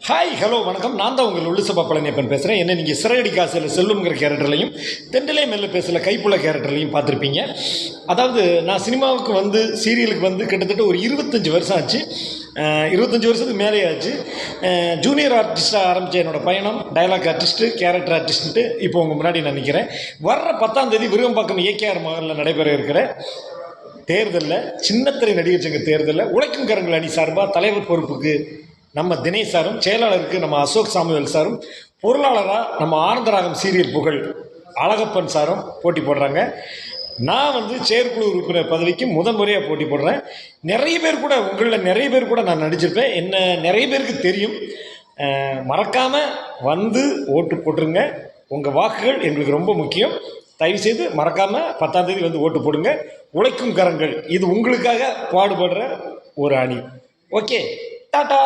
Hi hello வணக்கம். நான் தான் உங்கள் உள்ளுசபா பழனியப்பன் பேசுகிறேன். என்ன நீங்கள் சிறகடி காசில் செல்லுங்கிற கேரக்டர்லையும் தெண்டலே மெல்ல பேசல கைப்புள்ள கேரக்டர்லையும் பார்த்துருப்பீங்க. அதாவது நான் சினிமாவுக்கு வந்து சீரியலுக்கு வந்து கிட்டத்தட்ட ஒரு 25 வருஷம் ஆச்சு. 25 வருஷத்துக்கு மேலே ஆச்சு. ஜூனியர் ஆர்டிஸ்ட்டாக ஆரம்பித்த என்னோடய பயணம் டயலாக் ஆர்டிஸ்ட்டு, கேரக்டர் ஆர்டிஸ்ட்டு இப்போ உங்கள் முன்னாடி நான் நிற்கிறேன். வர்ற 10ஆம் தேதி விருகம்பாக்கம் ஏகேஆர் மகலில் நடைபெற இருக்கிற தேர்தலில், சின்னத்திரை நடிகர் சங்க தேர்தலில் உழைக்கும் கரங்கள் அணி சார்பாக தலைவர் பொறுப்புக்கு நம்ம தினேஷ் சாரும், செயலாளருக்கு நம்ம அசோக் சாமுவேல் சாரும், பொருளாளராக நம்ம ஆனந்தராகம் சீரியல் புகழ் அழகப்பன் சாரும் போட்டி போடுறாங்க. நான் வந்து செயற்குழு உறுப்பினர் பதவிக்கு முறையாக போட்டி போடுறேன். நிறைய பேர் கூட உங்களில் நிறைய பேர் கூட நான் நடிச்சிருப்பேன். என்ன நிறைய பேருக்கு தெரியும். மறக்காமல் வந்து ஓட்டு போட்டுருங்க. உங்கள் வாக்குகள் எங்களுக்கு ரொம்ப முக்கியம். தயவுசெய்து மறக்காமல் 10ஆம் தேதி வந்து ஓட்டு போடுங்க. உழைக்கும் கரங்கள் இது உங்களுக்காக பாடுபடுற ஒரு அணி. ஓகே, டாடா.